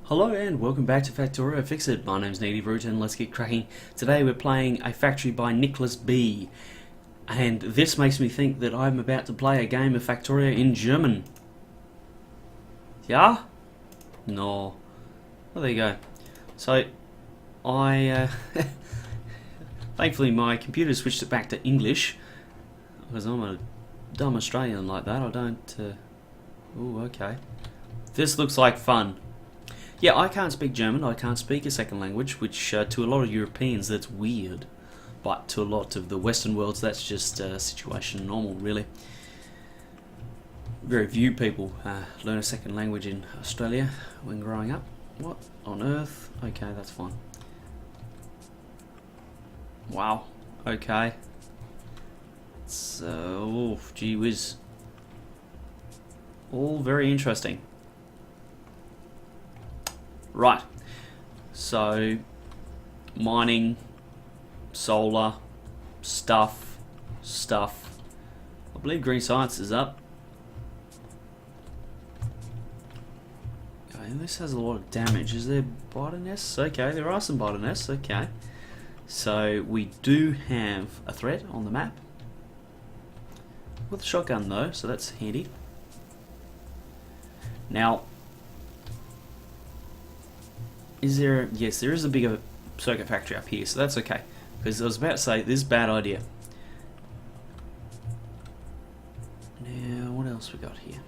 Hello and welcome back to Factorio Fixit. My name's NiklasB and let's get cracking. Today we're playing a factory by NiklasB, and this makes me think that I'm about to play a game of Factorio in German. Yeah? No. Well, there you go. So, I thankfully my computer switched it back to English, because I'm a dumb Australian like that. I don't... Ooh, okay. This looks like fun. Yeah, I can't speak German, I can't speak a second language, which to a lot of Europeans that's weird. But to a lot of the Western worlds that's just situation normal, really. Very few people learn a second language in Australia when growing up. What on earth? Okay, that's fine. Wow, okay. It's, oh, gee whiz. All very interesting. Right, so mining, solar, stuff. I believe green science is up. Okay, and this has a lot of damage. Is there biter nests? Okay, there are some biter nests. Okay, so we do have a threat on the map with a shotgun though, so that's handy. Now, is there... Yes, there is a bigger circuit factory up here, so that's okay. Because I was about to say, this is a bad idea. Now, what else we got here?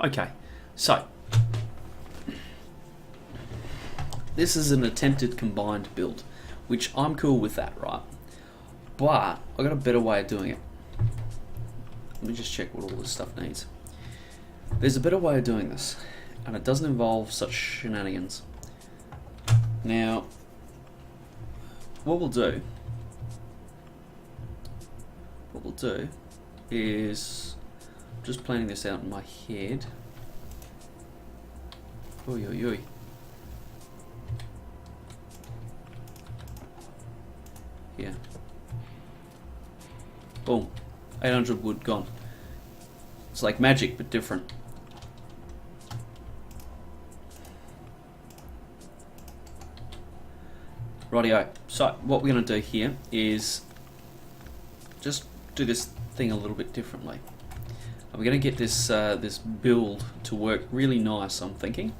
Okay, so this is an attempted combined build, which I'm cool with that, right? But I got a better way of doing it. Let me just check what all this stuff needs. There's a better way of doing this, and it doesn't involve such shenanigans. Now, what we'll do is just planning this out in my head. Oy oy oy. Yeah. Boom. 800 wood gone. It's like magic, but different. Rightio. So what we're going to do here is just do this thing a little bit differently. We're going to get this this build to work really nice, I'm thinking.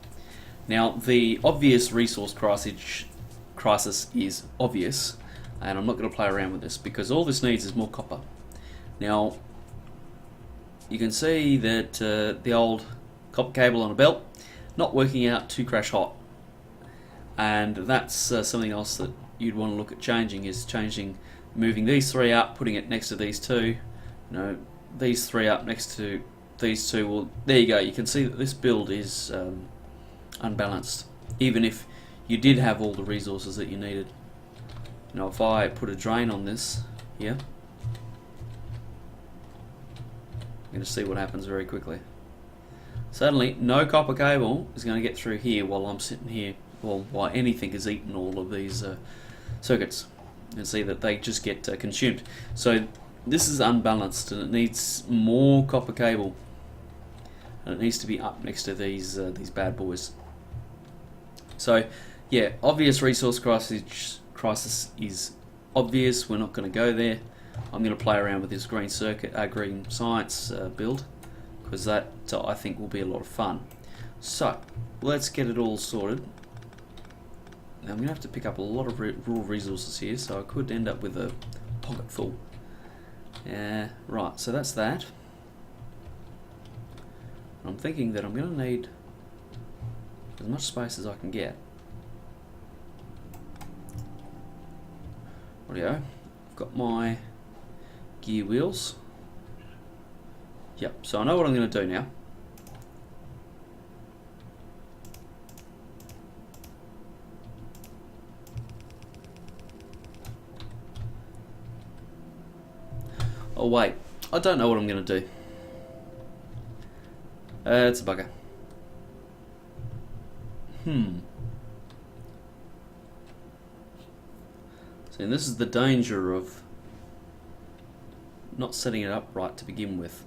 Now, the obvious resource crisis is obvious, and I'm not going to play around with this because all this needs is more copper. Now, you can see that the old copper cable on a belt not working out too crash hot. And that's something else that you'd want to look at changing, is moving these three up, putting it next to these two, these three up next to these two. Well, there you go, you can see that this build is unbalanced, even if you did have all the resources that you needed. Now if I put a drain on this here, I'm going to see what happens very quickly. Suddenly no copper cable is going to get through here while I'm sitting here. Well, why anything has eaten all of these circuits, and see that they just get consumed. So this is unbalanced, and it needs more copper cable, and it needs to be up next to these bad boys. So yeah, obvious resource crisis is obvious. We're not going to go there. I'm going to play around with this green science build, because that I think will be a lot of fun. So let's get it all sorted. Now I'm going to have to pick up a lot of raw resources here, so I could end up with a pocket full. Right, so that's that. I'm thinking that I'm going to need as much space as I can get. Rightio, I've got my gear wheels. Yep, so I know what I'm going to do now. Oh wait, I don't know what I'm going to do. It's a bugger. See, this is the danger of not setting it up right to begin with.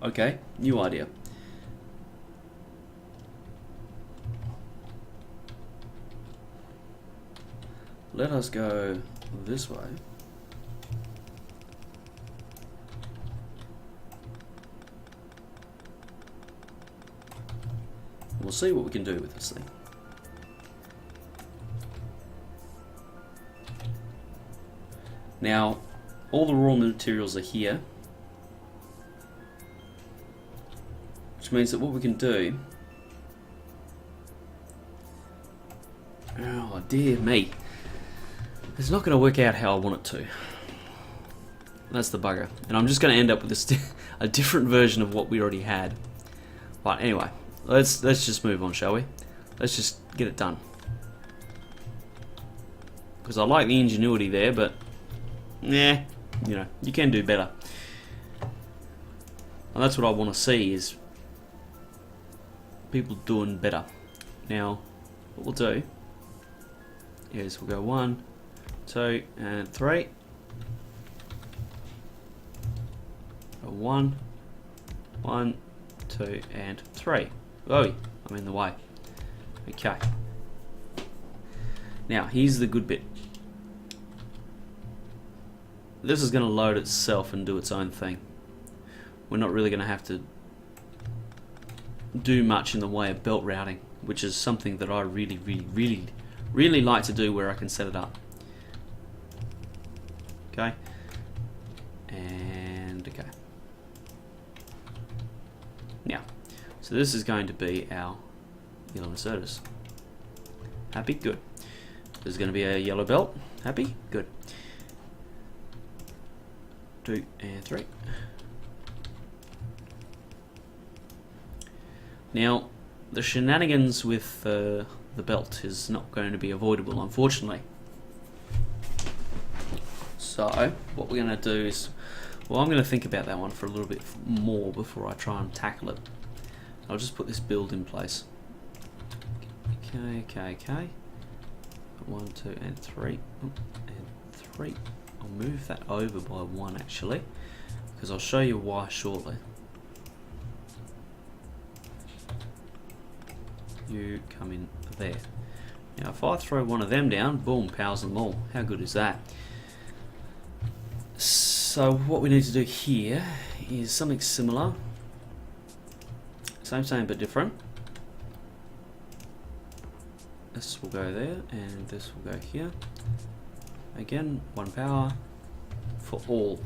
Okay, new idea. let us go this way. We'll see what we can do with this thing. Now, all the raw materials are here, which means that what we can do... Oh dear me. It's not going to work out how I want it to. That's the bugger. And I'm just going to end up with a different version of what we already had. But anyway, let's just move on, shall we? Let's just get it done. Because I like the ingenuity there, but... yeah, you know, you can do better. And that's what I want to see, is people doing better. Now, what we'll do is we'll go 1, 2, and 3. Go 1, 1, 2, and 3. Oh, I'm in the way. Okay. Now, here's the good bit. This is going to load itself and do its own thing. We're not really going to have to do much in the way of belt routing, which is something that I really like to do, where I can set it up. Okay. And okay. Now, so this is going to be our yellow inserters. Happy? Good. There's going to be a yellow belt. Happy? Good. 2 and 3. Now, the shenanigans with the belt is not going to be avoidable, unfortunately. So, what we're going to do is, well, I'm going to think about that one for a little bit more before I try and tackle it. I'll just put this build in place. Okay. 1, 2, and 3. And 3. I'll move that over by 1 actually, because I'll show you why shortly. You come in there. Now if I throw one of them down, boom, powers them all. How good is that? So what we need to do here is something similar. Same but different. This will go there, and this will go here. Again, 1 power for all.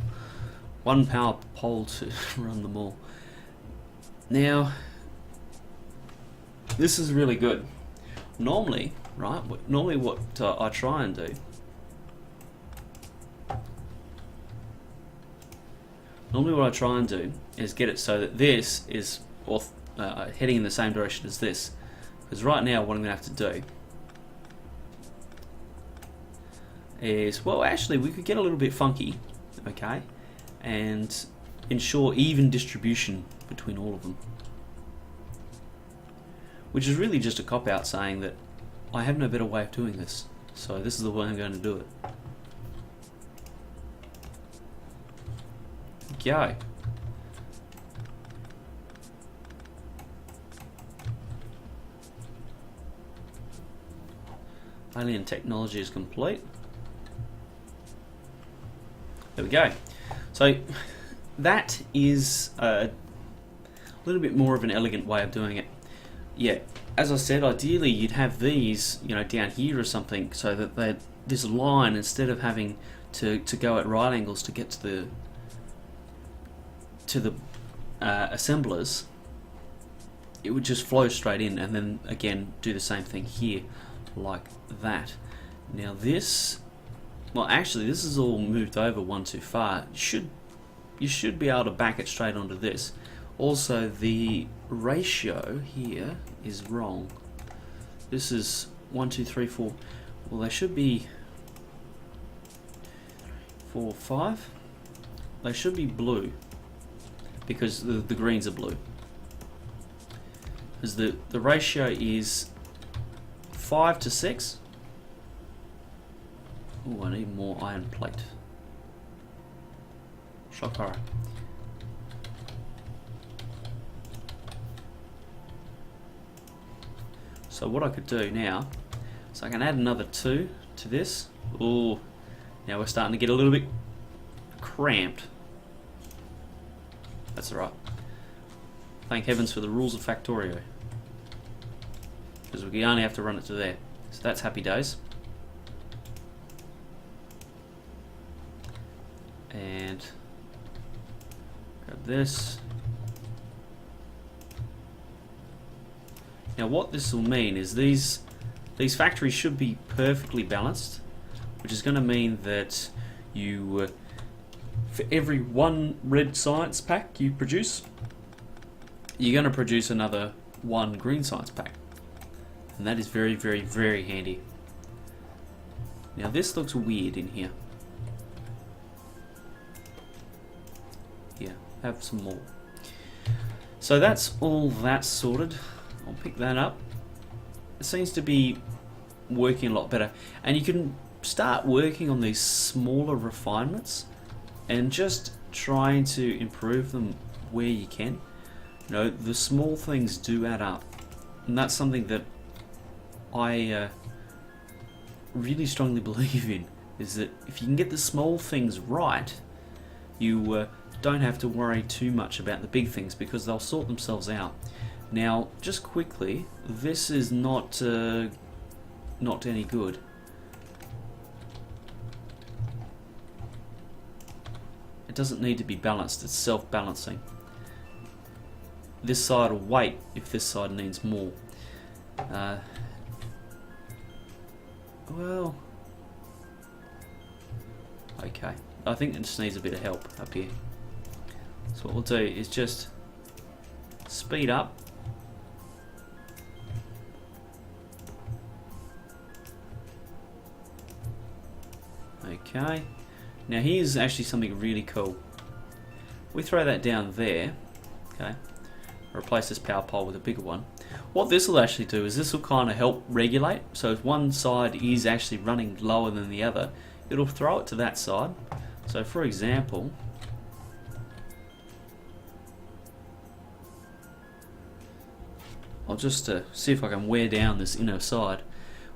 1 power pole to run them all. Now, this is really good. Normally, right? Normally, what I try and do. Is get it so that this is heading in the same direction as this. Because right now, what I'm going to have to do is, well, actually, we could get a little bit funky, okay, and ensure even distribution between all of them. Which is really just a cop-out saying that I have no better way of doing this, so this is the way I'm going to do it. Go. Alien technology is complete. There we go. So that is a little bit more of an elegant way of doing it. Yeah, as I said, ideally you'd have these, you know, down here or something, so that this line, instead of having to go at right angles to get to the assemblers, it would just flow straight in, and then again do the same thing here, like that. Now this, well, actually this is all moved over one too far. You should be able to back it straight onto this. Also, the ratio here is wrong. This is 1, 2, 3, 4. Well, they should be 4, 5. They should be blue, because the greens are blue. Because the ratio is 5 to 6. Oh, I need more iron plate. Shocker. So what I could do now is I can add another 2 to this, Oh, now we're starting to get a little bit cramped. That's alright. Thank heavens for the rules of Factorio. Because we only have to run it to there. So that's happy days. And grab this. Now what this will mean is these factories should be perfectly balanced, which is going to mean that you, for every one red science pack you produce, you're going to produce another one green science pack. And that is very, very, very handy. Now this looks weird in here. Here, have some more. So that's all that sorted. I'll pick that up. It seems to be working a lot better. And you can start working on these smaller refinements and just trying to improve them where you can. You know, the small things do add up. And that's something that I really strongly believe in, is that if you can get the small things right, you don't have to worry too much about the big things because they'll sort themselves out. Now, just quickly, this is not any good. It doesn't need to be balanced, it's self-balancing. This side will wait if this side needs more. Well, okay. I think it just needs a bit of help up here. So what we'll do is just speed up. Okay. Now here's actually something really cool. We throw that down there. Okay. Replace this power pole with a bigger one. What this will actually do is this will kind of help regulate. So if one side is actually running lower than the other, it'll throw it to that side. So for example, I'll just see if I can wear down this inner side.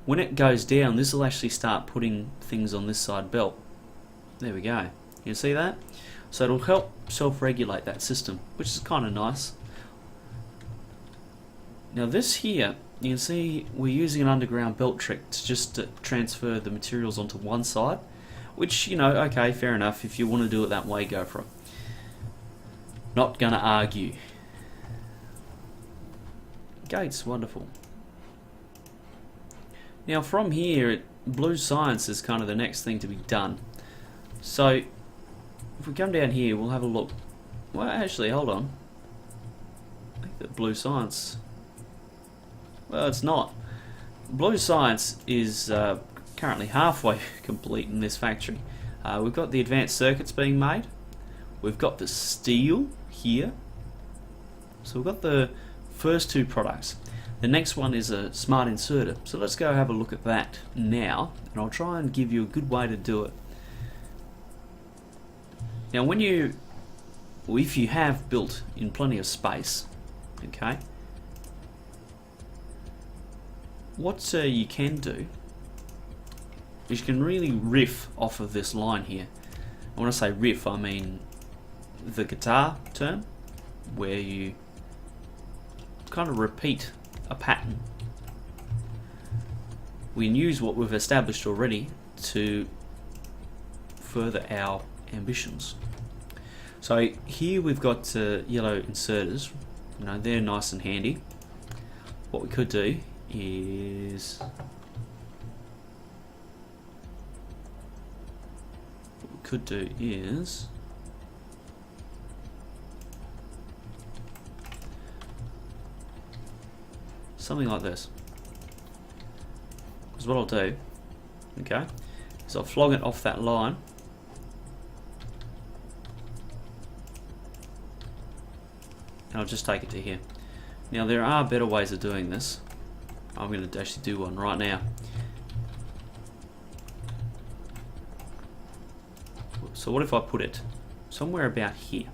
When it goes down, this will actually start putting things on this side belt. There we go. You see that? So it'll help self-regulate that system, which is kind of nice. Now this here, you can see we're using an underground belt trick to just transfer the materials onto one side, which, you know, okay, fair enough. If you want to do it that way, go for it. Not gonna argue. Gates, wonderful. Now from here, blue science is kind of the next thing to be done. So if we come down here, we'll have a look. Well, actually, hold on. I think that blue science, well, it's not. Blue science is currently halfway complete in this factory. We've got the advanced circuits being made. We've got the steel here. So we've got the first two products. The next one is a smart inserter. So let's go have a look at that now, and I'll try and give you a good way to do it. Now if you have built in plenty of space, okay, what you can do is you can really riff off of this line here. And when I say riff, I mean the guitar term, where you kind of repeat a pattern. We can use what we've established already to further our ambitions. So here we've got yellow inserters. You know, they're nice and handy. What we could do is something like this. Because what I'll do, okay, is I'll flog it off that line. And I'll just take it to here. Now there are better ways of doing this. I'm going to actually do one right now. So what if I put it somewhere about here?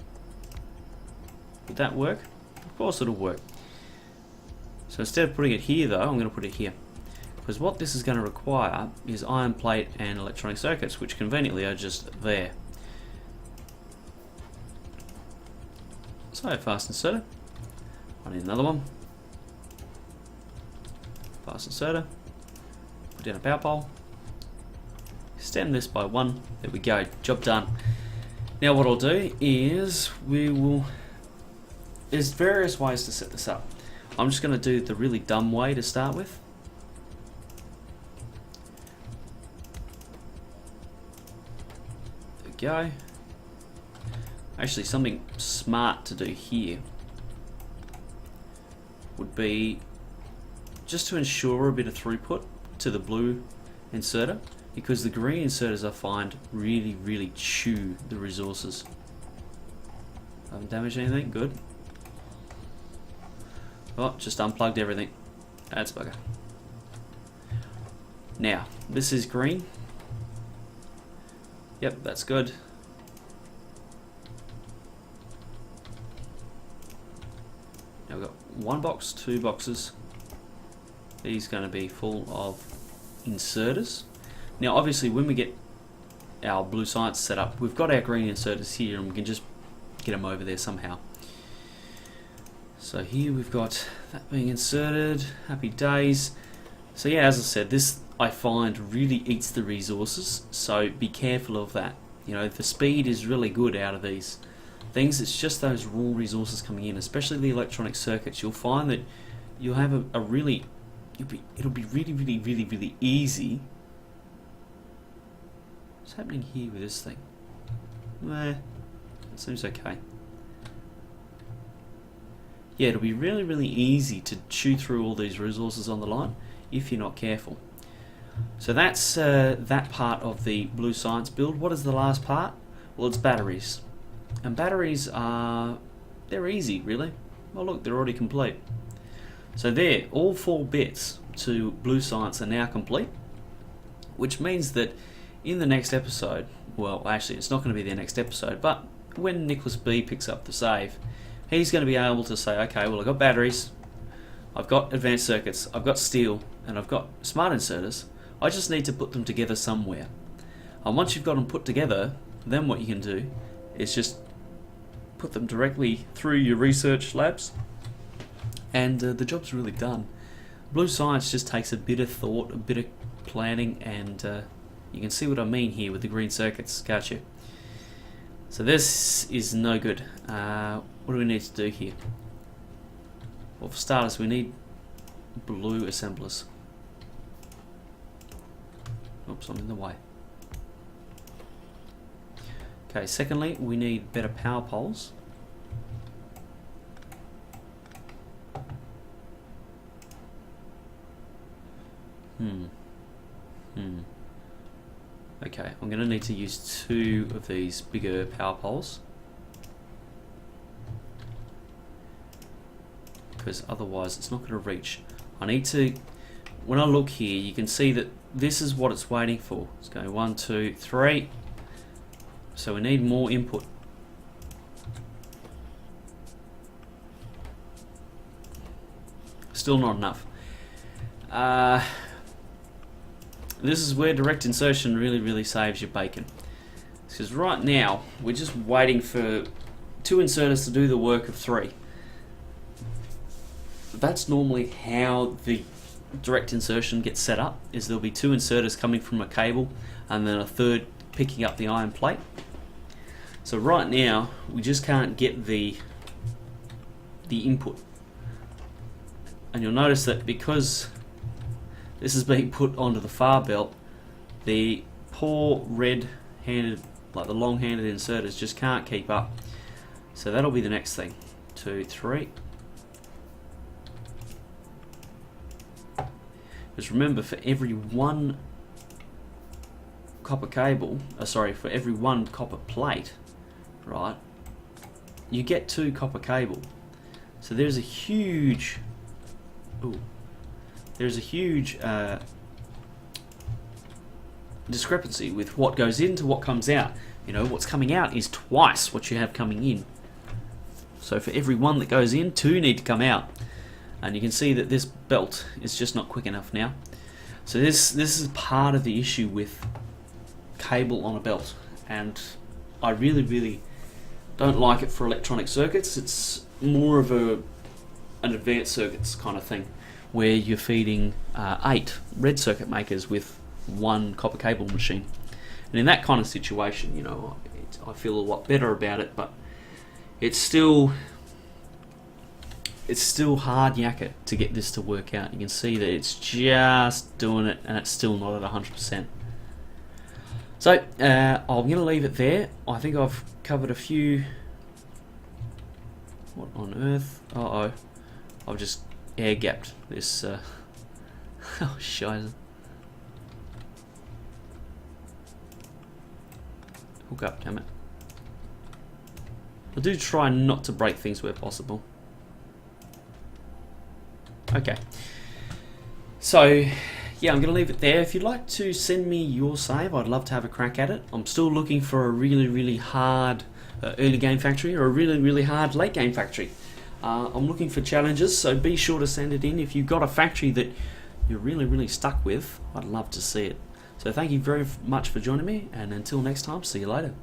Would that work? Of course it'll work. So instead of putting it here though, I'm going to put it here. Because what this is going to require is iron plate and electronic circuits, which conveniently are just there. So fast inserter. I need another one. Fast inserter. Put down a power pole. Extend this by 1. There we go. Job done. Now what I'll do is there's various ways to set this up. I'm just going to do the really dumb way to start with. There we go. Actually, something smart to do here would be just to ensure a bit of throughput to the blue inserter, because the green inserters I find really chew the resources. Haven't damaged anything, good. Oh, just unplugged everything. That's bugger. Now, this is green. Yep, that's good. Now we've got 1 box, 2 boxes. These are going to be full of inserters. Now obviously when we get our blue science set up, we've got our green inserters here and we can just get them over there somehow. So here we've got that being inserted, happy days. So yeah, as I said, this I find really eats the resources, so be careful of that. You know, the speed is really good out of these things. It's just those raw resources coming in, especially the electronic circuits. You'll find that you'll have it'll be really easy. What's happening here with this thing? Nah, it seems okay. Yeah, it'll be really easy to chew through all these resources on the line if you're not careful. So that's that part of the blue science build. What is the last part? Well, it's batteries. And batteries they're easy, really. Well, look, they're already complete. So there, all 4 bits to blue science are now complete, which means that in the next episode, well, actually it's not going to be the next episode, but when NiklasB picks up the save, he's going to be able to say, okay, well, I've got batteries, I've got advanced circuits, I've got steel, and I've got smart inserters. I just need to put them together somewhere. And once you've got them put together, then what you can do is just put them directly through your research labs, and the job's really done. Blue science just takes a bit of thought, a bit of planning, and you can see what I mean here with the green circuits, can't you? So this is no good. What do we need to do here? Well, for starters, we need blue assemblers. Oops, I'm in the way. Okay, secondly, we need better power poles. Okay, I'm going to need to use 2 of these bigger power poles, because otherwise it's not going to reach. I need to, when I look here, you can see that this is what it's waiting for. It's going 1, 2, 3. So we need more input. Still not enough. This is where direct insertion really saves your bacon. Because right now we're just waiting for 2 inserters to do the work of 3. That's normally how the direct insertion gets set up, is there'll be 2 inserters coming from a cable and then a third picking up the iron plate. So right now we just can't get the input, and you'll notice that because this is being put onto the far belt, the poor red-handed, like the long-handed inserters, just can't keep up. So that'll be the next thing. 2, 3. Because remember, for every 1 copper cable, for every 1 copper plate, right, you get 2 copper cable. So there's a huge, discrepancy with what goes into what comes out. You know, what's coming out is twice what you have coming in. So for every 1 that goes in, 2 need to come out. And you can see that this belt is just not quick enough now. So this is part of the issue with cable on a belt, and I really don't like it for electronic circuits. It's more of an advanced circuits kind of thing, where you're feeding 8 red circuit makers with 1 copper cable machine. And in that kind of situation, you know, I feel a lot better about it, but it's still hard yakka to get this to work out. You can see that it's just doing it, and it's still not at 100%. So I'm going to leave it there. I think I've covered a few. What on earth? Uh-oh. I've just air gapped this. Oh, scheiße. Hook up, damn it. I do try not to break things where possible. Okay. So, yeah, I'm going to leave it there. If you'd like to send me your save, I'd love to have a crack at it. I'm still looking for a really hard early game factory, or a really hard late game factory. I'm looking for challenges, so be sure to send it in. If you've got a factory that you're really stuck with, I'd love to see it. So thank you very much for joining me, and until next time, see you later.